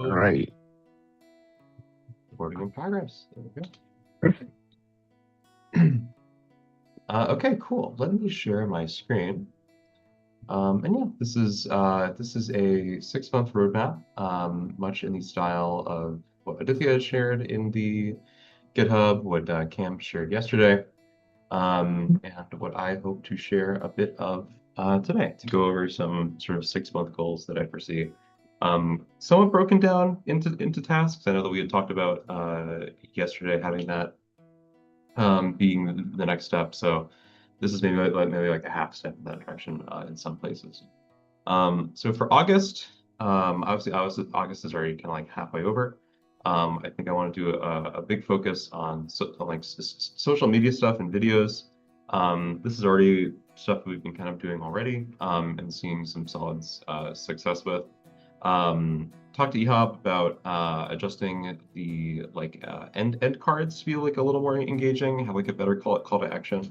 All right. Recording in progress. There we Perfect. go. Okay, cool. Let me share my screen. And yeah, this is a 6-month roadmap, much in the style of what Aditya shared in the GitHub, what Cam shared yesterday, and what I hope to share a bit of today to go over some sort of 6-month goals that I foresee. Somewhat broken down into tasks. I know that we had talked about yesterday having that being the next step. So this is maybe like a half step in that direction in some places. So for August, obviously August is already kind of like halfway over. I think I want to do a big focus on social media stuff and videos. This is already stuff that we've been kind of doing already and seeing some solid success with. Talk to EHOP about adjusting the end cards to be like a little more engaging, have like a better call to action.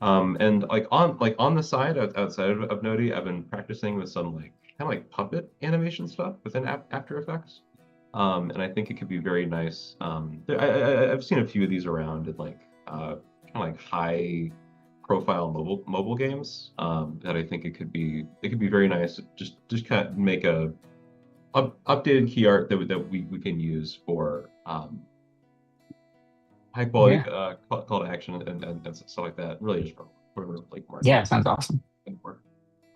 And like on the side outside of Noti, I've been practicing with some like kind of like puppet animation stuff within After Effects. And I think it could be very nice. I've seen a few of these around in like kind of like high profile mobile games that I think it could be very nice. Just kind of make a updated key art that we can use for high quality Yeah. call to action and stuff like that. Really just for like Yeah, marketing sounds awesome. work.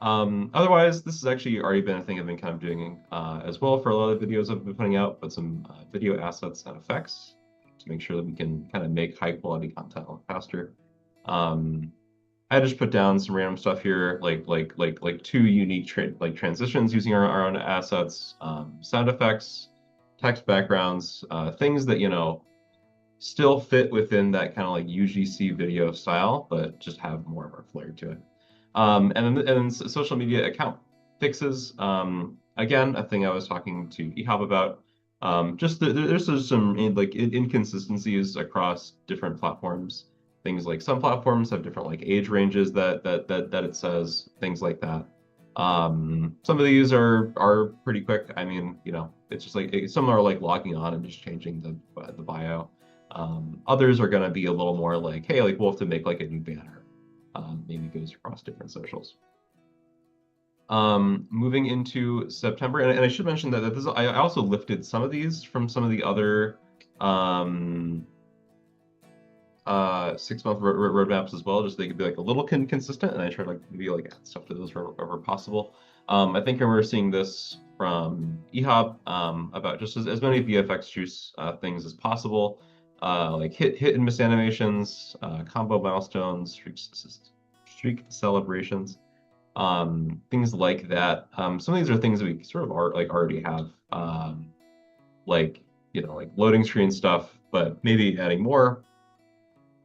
Otherwise, this has actually already been a thing I've been kind of doing as well for a lot of videos I've been putting out, but some video assets and effects to make sure that we can kind of make high quality content a lot faster. Um, I just put down some random stuff here, like two unique transitions using our own assets, sound effects, text backgrounds, things that still fit within that kind of like UGC video style, but just have more of our flair to it. And then social media account fixes. Again, a thing I was talking to EHOB about. Just there's some like inconsistencies across different platforms. Things like some platforms have different like age ranges that it says, things like that. Some of these are pretty quick. I mean, it's just like some are like logging on and just changing the bio. Others are going to be a little more like, hey, like we'll have to make like a new banner. Maybe goes across different socials. Moving into September, and I should mention that I also lifted some of these from some of the other 6-month roadmaps as well, just so they could be like a little consistent, and I try to like maybe like add stuff to those wherever possible. I think we're seeing this from EHOB about just as many VFX juice things as possible, like hit and miss animations, combo milestones, streak celebrations, things like that. Some of these are things that we sort of already have, like like loading screen stuff, but maybe adding more,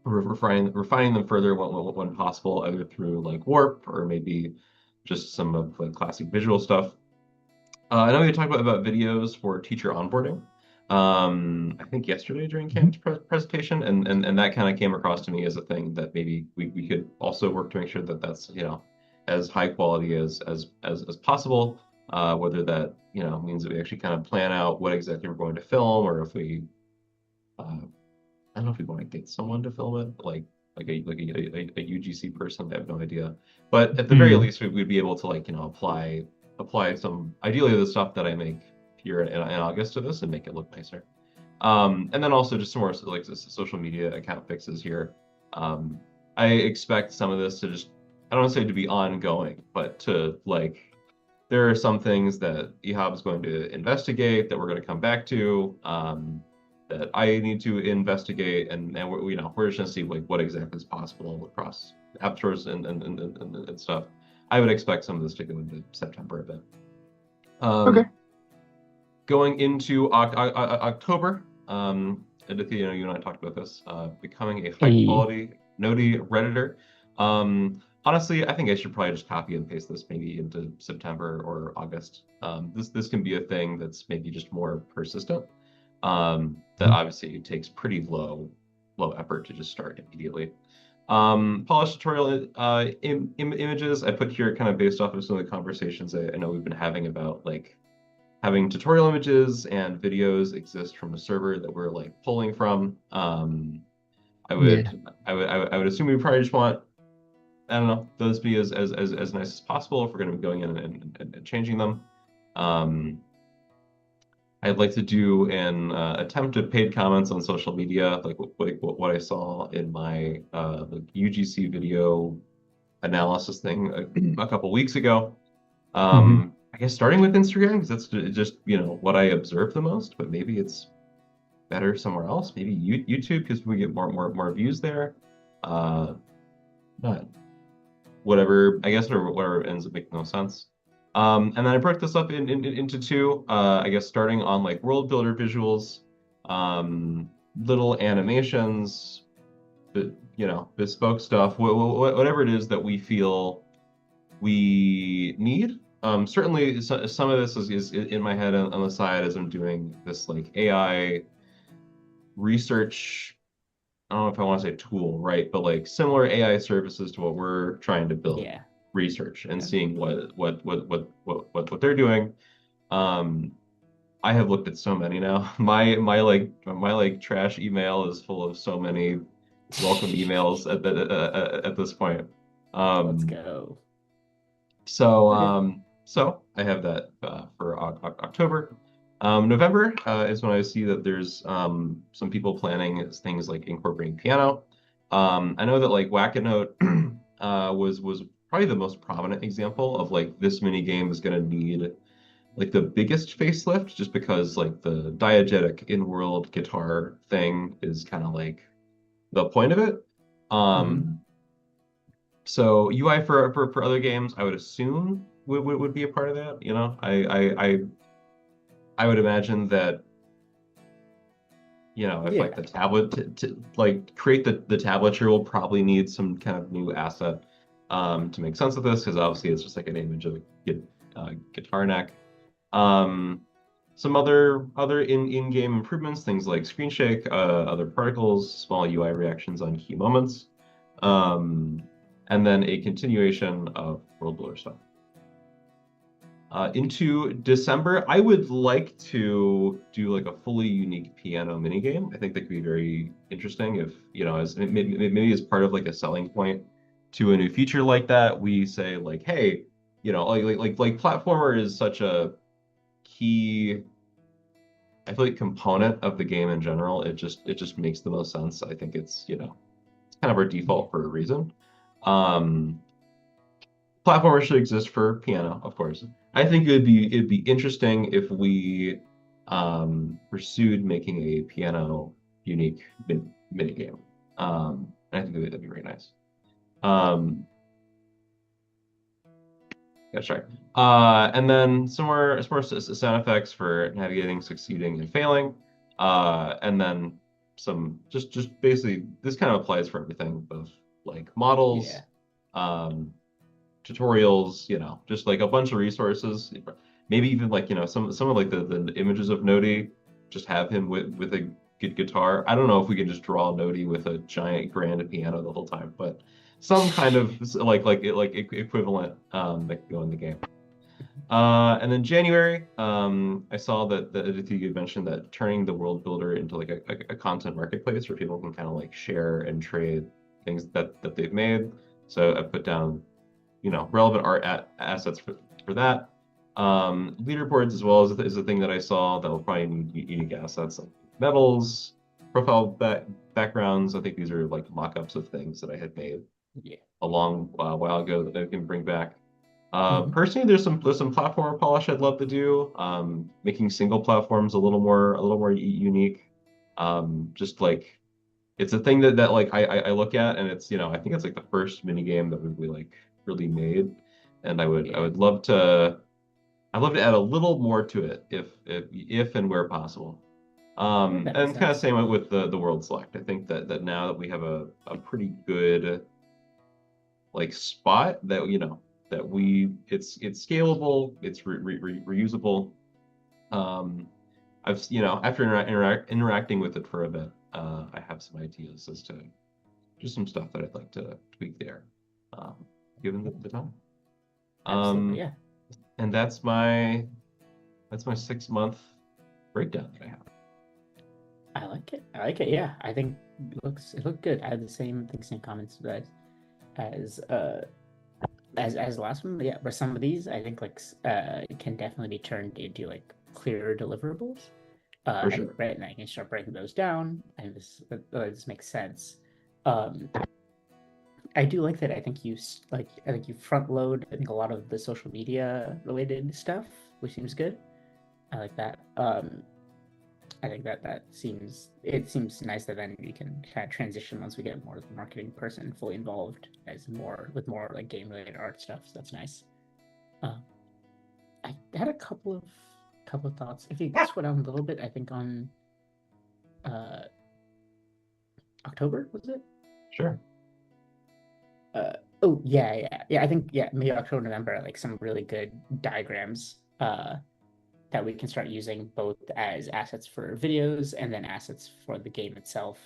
refining them further when possible, either through like warp or maybe just some of the classic visual stuff. I know we talked about videos for teacher onboarding. I think yesterday during Mhm. Cam's presentation, and that kind of came across to me as a thing that maybe we could also work to make sure that that's as high quality as possible. Whether that means that we actually kind of plan out what exactly we're going to film, or if we I don't know if we want to get someone to film it, like a UGC person. I have no idea, but at the very Mm. least, we'd be able to like apply some ideally the stuff that I make here in August to this and make it look nicer. And then also just some more like social media account fixes here. I expect some of this to just I don't want to say to be ongoing, but to like there are some things that EHOB is going to investigate that we're going to come back to. That I need to investigate, and we're just gonna see like what exactly is possible across app stores and stuff. I would expect some of this to go into September a bit. Okay. Um, Going into October, Aditya, you and I talked about this, becoming a high Hey. quality Noti Redditor. Honestly, I think I should probably just copy and paste this maybe into September or August. This can be a thing that's maybe just more persistent. That obviously takes pretty low effort to just start immediately. Polish tutorial images I put here kind of based off of some of the conversations I know we've been having about like having tutorial images and videos exist from a server that we're like pulling from. I Yeah. would I would assume we probably just want, I don't know, those to be as nice as possible if we're going to be going in and changing them. Um, I'd like to do an attempt at paid comments on social media, like what I saw in my like UGC video analysis thing a couple weeks ago. Hmm. I guess starting with Instagram because that's just, what I observe the most, but maybe it's better somewhere else. Maybe YouTube because we get more views there. Uh, not whatever, I guess, or whatever ends up making no sense. And then I broke this up into two, I guess, starting on like world builder visuals, little animations, bespoke stuff, whatever it is that we feel we need. Certainly, some of this is in my head on the side as I'm doing this like AI research. I don't know if I want to say tool, right? But like similar AI services to what we're trying to build, Yeah. research and Yeah. seeing what they're doing. Um, I have looked at so many now. My trash email is full of so many welcome emails at this point. Let's Um, go. so Okay. I have that for October. November is when I see that there's some people planning things like incorporating piano. I know that like Whack-A-Note was probably the most prominent example of like this mini game is going to need like the biggest facelift just because like the diegetic in-world guitar thing is kind of like the point of it. Hmm. Um, so UI for other games, I would assume would be a part of that. I would imagine that, if like Yeah. the tablet to like create the tablature will probably need some kind of new asset to make sense of this because obviously it's just like an image of a guitar neck. Um, some other in-game improvements, things like screen shake, other particles, small UI reactions on key moments, um, and then a continuation of World Builder stuff. Into December, I would like to do like a fully unique piano minigame. I think that could be very interesting if, as maybe as part of like a selling point to a new feature like that, we say like, hey, like platformer is such a key, I feel like component of the game in general. It just makes the most sense. I think it's kind of our Yeah. default for a reason. Um, Platformer should exist for piano, of course. I think it'd be interesting if we pursued making a piano unique mini game. I think that'd be very nice. Um, That's right. And then some more sound effects for navigating, succeeding, and failing. And then some just basically this kind of applies for everything, both like models, Yeah. um, tutorials, just like a bunch of resources. Maybe even like, some of like the images of Nodi, just have him with a good guitar. I don't know if we can just draw Nodi with a giant grand piano the whole time, but some kind of equivalent that could go in the game. And then January, I saw that Aditya you mentioned that turning the world builder into like a content marketplace where people can kind of like share and trade things that they've made. So I put down, relevant art assets for that. Leaderboards as well is a thing that I saw that will probably need unique assets like medals, profile backgrounds. I think these are like mock-ups of things that I had made Yeah. a long while ago that I can bring back. Hmm. Personally, there's some platform polish I'd love to do. Making single platforms a little more unique. Just like it's a thing that like I look at and it's I think it's like the first mini game that we like really made, and I would I Yeah. would love to I'd love to add a little more to it if and where possible. Yeah, that makes And kind of sense. same with the world select. I think that now that we have a pretty good like spot that that it's scalable, it's reusable. Um, I've after interacting with it for a bit, I have some ideas as to just some stuff that I'd like to tweak there, given the time. Absolutely. Um, Yeah. and that's my that's my 6-month breakdown that I have. I like it. I like it. Yeah, I think it looked good. I had the same comments as as the last one. But yeah, but some of these I think can definitely be turned into like clearer deliverables. For And sure. right, and I can start breaking those down, and this makes sense. Um, I do like that. I think you front load. I think a lot of the social media related stuff, which seems good. I like that. I think that seems nice that then we can kind of transition once we get more of the marketing person fully involved as more with more like game related art stuff. So that's nice. Uh, I had a couple of thoughts. If you slow down a little bit, I think on uh, October was it? Sure. Uh, oh yeah. I think maybe October November like some really good diagrams that we can start using both as assets for videos and then assets for the game itself,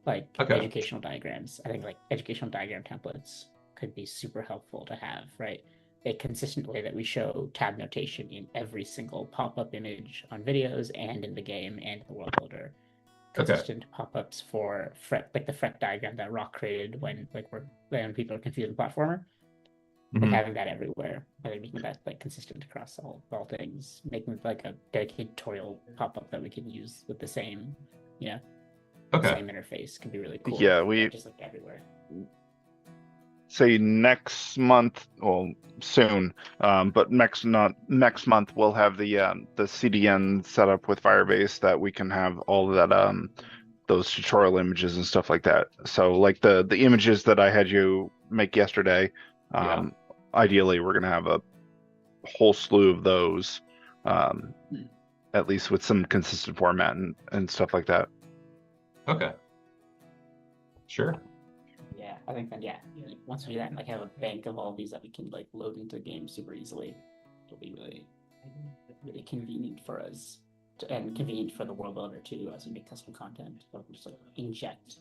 like Okay. educational diagrams. I think like educational diagram templates could be super helpful to have, right? A consistent way that we show tab notation in every single pop-up image on videos and in the game and the world builder. Okay. Consistent pop-ups for Fret, like the Fret diagram that Rock created when people are confused with platformer. Like Mhm. having that everywhere, and making that like consistent across all things, making like a dedicated tutorial pop up that we can use with the same, you know, Okay. same interface can be really cool. Yeah, we just like everywhere. say next month, well, soon, but not next month we'll have the CDN set up with Firebase that we can have all of that those tutorial images and stuff like that. So like the images that I had you make yesterday, Yeah. ideally we're gonna have a whole slew of those, at least with some consistent format and stuff like that. Okay. Sure. Yeah, I think that like, once we do that and like have a bank of all of these that we can like load into the game super easily, it'll be really convenient for us and convenient for the world builder too as we make custom content. So just like inject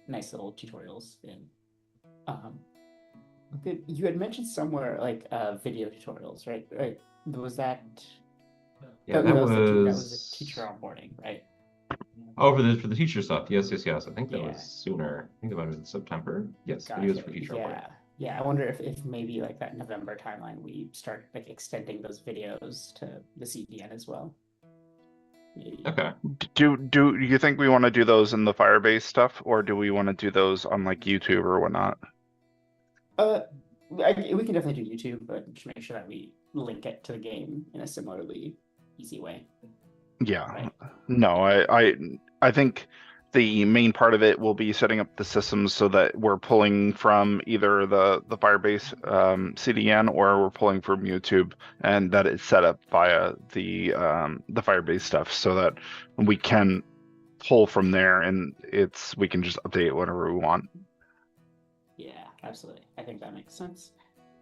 nice little tutorials in. Good. You had mentioned somewhere like video tutorials, right? Right. Was that? Yeah, No, that that was the was teacher onboarding, right? oh for the teacher stuff. Yes. I think that Yeah. was sooner. I think about it in September. Yes, Gotcha. videos for teacher onboarding. Yeah. I wonder if maybe like that November timeline we start like extending those videos to the CDN as well. Maybe. Okay. Do you think we want to do those in the Firebase stuff, or do we want to do those on like YouTube or whatnot? We can definitely do YouTube, but just make sure that we link it to the game in a similarly easy way. Yeah. Right. No, I think the main part of it will be setting up the systems so that we're pulling from either the Firebase CDN or we're pulling from YouTube, and that it's set up via the Firebase stuff so that we can pull from there and we can just update it whenever we want. Yeah, absolutely. I think that makes sense.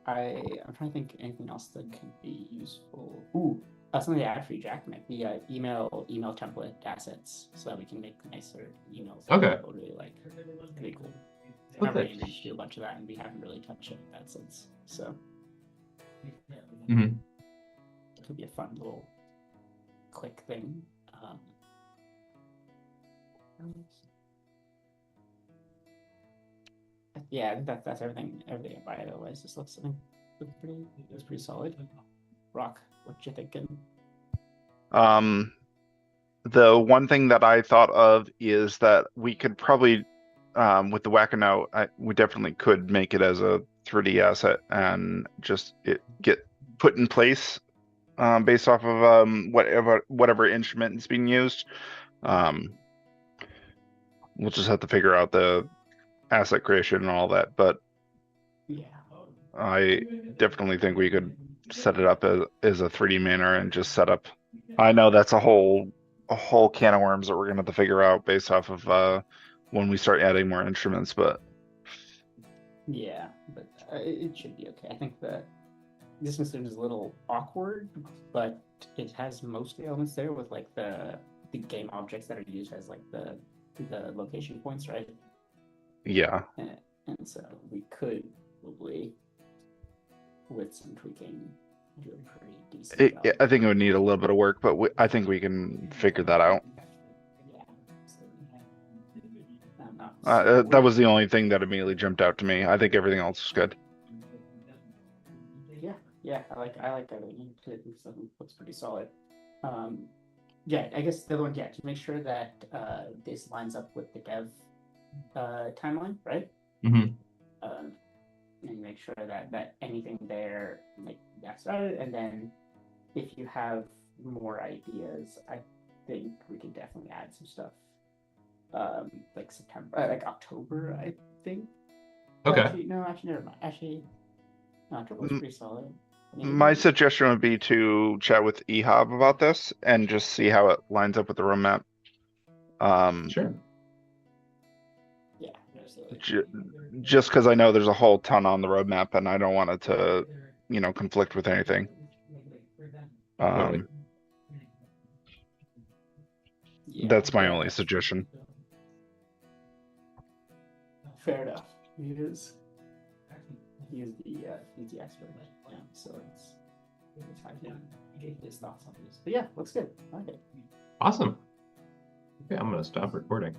I'm trying to think anything else that could be useful. Ooh, something to add for you, Jack. Might be email template assets so that we can make nicer emails. That Okay. people really like. Could be cool. Okay. Remember, Andrew used to do a bunch of that, and we haven't really touched it in that sense. So. Mhm. It could be a fun little quick thing. Yeah, I think that's everything. Everything about it. Otherwise, this looks pretty solid. Rock, what you thinking? The one thing that I thought of is that we could probably, with the Wacanout, we definitely could make it as a 3D asset and just get put in place based off of whatever instrument is being used. We'll just have to figure out the asset creation and all that, but yeah, I definitely think we could set it up as a 3D manner and just set up. I know that's a whole can of worms that we're gonna have to figure out based off of when we start adding more instruments, but yeah, but it should be okay. I think that this instance is a little awkward, but it has most of the elements there with like the game objects that are used as like the location points, right? yeah. And so we could probably, with some tweaking, doing pretty decent job. I think it would need a little bit of work, but I think we can figure that out. Yeah. So, I'm not That was the only thing that immediately jumped out to me. I think everything else is good. Yeah, I like everything. It looks pretty solid. Yeah, I guess the other one, yeah, to make sure that this lines up with the dev timeline, right? Mhm. And make sure that anything there like that's started, and then if you have more ideas, I think we can definitely add some stuff. Like September, like October, I think. Okay. Actually, never mind. Actually, no, October was pretty solid. My suggestion would be to chat with EHOB about this and just see how it lines up with the roadmap. Sure. Yeah, absolutely. Just because I know there's a whole ton on the roadmap and I don't want it to, conflict with anything. Totally. Yeah, That's my only suggestion. Fair enough. He is the expert. Yeah, so it's time to get his thoughts on this. But yeah, looks good. I like it. Awesome. Okay, I'm gonna stop recording.